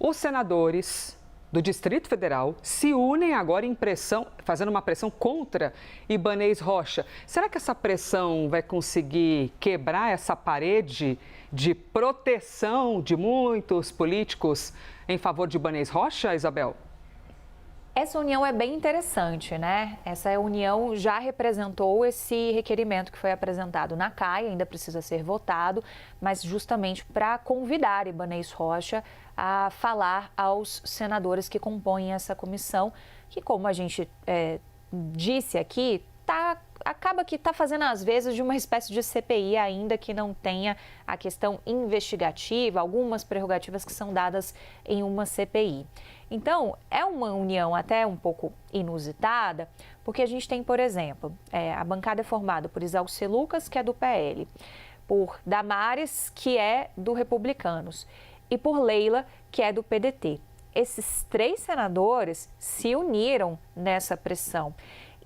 Os senadores do Distrito Federal se unem agora em pressão, fazendo uma pressão contra Ibanez Rocha. Será que essa pressão vai conseguir quebrar essa parede de proteção de muitos políticos em favor de Ibanez Rocha, Isabel? Essa união é bem interessante, né? Essa união já representou esse requerimento que foi apresentado na CAI, ainda precisa ser votado, mas justamente para convidar Ibanez Rocha a falar aos senadores que compõem essa comissão, que, como a gente disse aqui, acaba que está fazendo às vezes de uma espécie de CPI, ainda que não tenha a questão investigativa, algumas prerrogativas que são dadas em uma CPI. Então, é uma união até um pouco inusitada, porque a gente tem, por exemplo, a bancada é formada por Isalci Lucas, que é do PL, por Damares, que é do Republicanos, e por Leila, que é do PDT. Esses três senadores se uniram nessa pressão.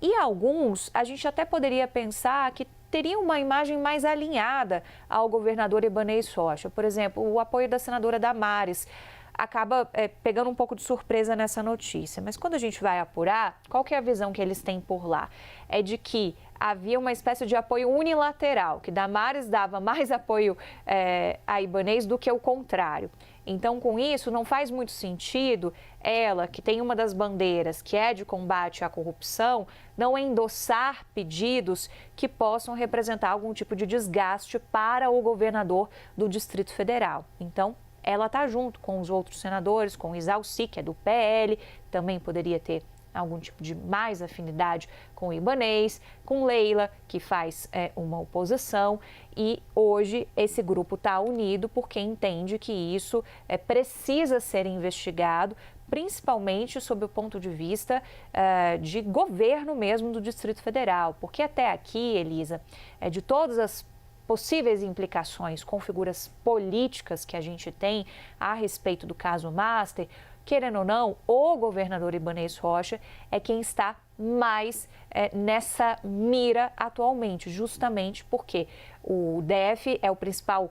E alguns, a gente até poderia pensar que teriam uma imagem mais alinhada ao governador Ibanez Rocha. Por exemplo, o apoio da senadora Damares acaba pegando um pouco de surpresa nessa notícia. Mas quando a gente vai apurar, qual que é a visão que eles têm por lá? É de que havia uma espécie de apoio unilateral, que Damares dava mais apoio a Ibanez do que o contrário. Então, com isso, não faz muito sentido ela, que tem uma das bandeiras, que é de combate à corrupção, não endossar pedidos que possam representar algum tipo de desgaste para o governador do Distrito Federal. Então, ela está junto com os outros senadores, com Isalci, que é do PL, também poderia ter algum tipo de mais afinidade com o Ibanez, com Leila, que faz uma oposição, e hoje esse grupo está unido porque entende que isso precisa ser investigado, principalmente sob o ponto de vista de governo mesmo do Distrito Federal, porque até aqui, Elisa, de todas as possíveis implicações com figuras políticas que a gente tem a respeito do caso Master, querendo ou não, o governador Ibanez Rocha é quem está mais nessa mira atualmente, justamente porque o DF é o principal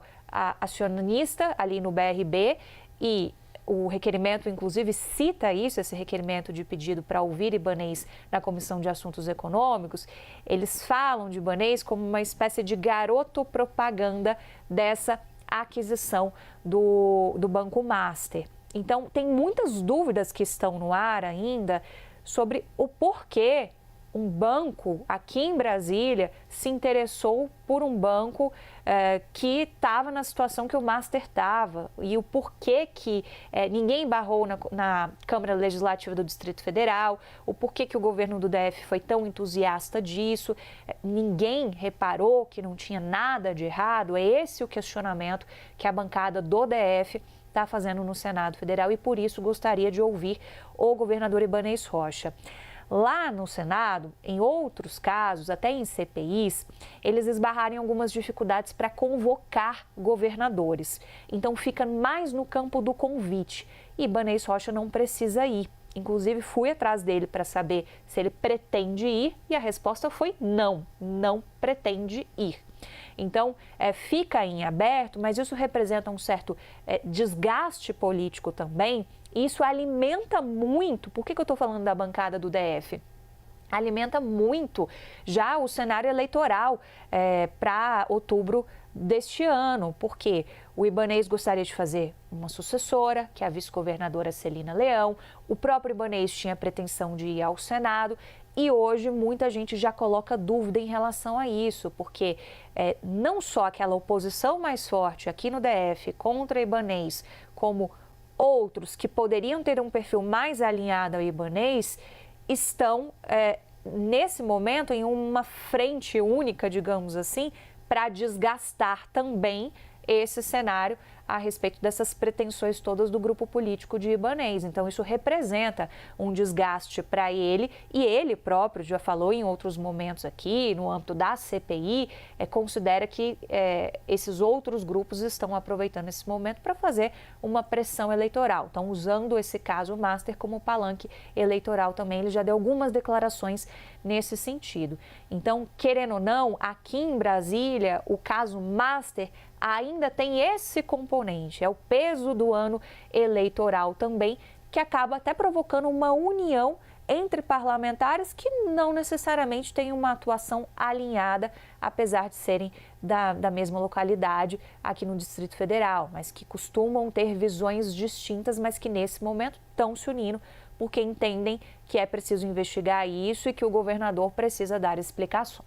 acionista ali no BRB e o requerimento, inclusive, cita isso, esse requerimento de pedido para ouvir Ibanez na Comissão de Assuntos Econômicos. Eles falam de Ibanez como uma espécie de garoto propaganda dessa aquisição do Banco Master. Então, tem muitas dúvidas que estão no ar ainda sobre o porquê um banco aqui em Brasília se interessou por um banco que estava na situação que o Master estava e o porquê que ninguém barrou na Câmara Legislativa do Distrito Federal, o porquê que o governo do DF foi tão entusiasta disso, ninguém reparou que não tinha nada de errado. É esse o questionamento que a bancada do DF está fazendo no Senado Federal e por isso gostaria de ouvir o governador Ibanez Rocha. Lá no Senado, em outros casos, até em CPIs, eles esbarraram em algumas dificuldades para convocar governadores. Então, fica mais no campo do convite. E Ibanez Rocha não precisa ir. Inclusive, fui atrás dele para saber se ele pretende ir e a resposta foi não, não pretende ir. Então, fica em aberto, mas isso representa um certo desgaste político também. E isso alimenta muito. Por que eu estou falando da bancada do DF? Alimenta muito já o cenário eleitoral para outubro deste ano, porque o Ibanez gostaria de fazer uma sucessora, que é a vice-governadora Celina Leão, o próprio Ibanez tinha pretensão de ir ao Senado e hoje muita gente já coloca dúvida em relação a isso, porque não só aquela oposição mais forte aqui no DF contra Ibanez, como outros que poderiam ter um perfil mais alinhado ao Ibanez, estão nesse momento em uma frente única, digamos assim, para desgastar também esse cenário a respeito dessas pretensões todas do grupo político de Ibanez. Então, isso representa um desgaste para ele e ele próprio já falou em outros momentos aqui, no âmbito da CPI, considera que esses outros grupos estão aproveitando esse momento para fazer uma pressão eleitoral. Estão usando esse caso Master como palanque eleitoral também. Ele já deu algumas declarações nesse sentido. Então, querendo ou não, aqui em Brasília, o caso Master ainda tem esse componente, é o peso do ano eleitoral também, que acaba até provocando uma união entre parlamentares que não necessariamente têm uma atuação alinhada, apesar de serem da mesma localidade aqui no Distrito Federal, mas que costumam ter visões distintas, mas que nesse momento estão se unindo porque entendem que é preciso investigar isso e que o governador precisa dar explicações.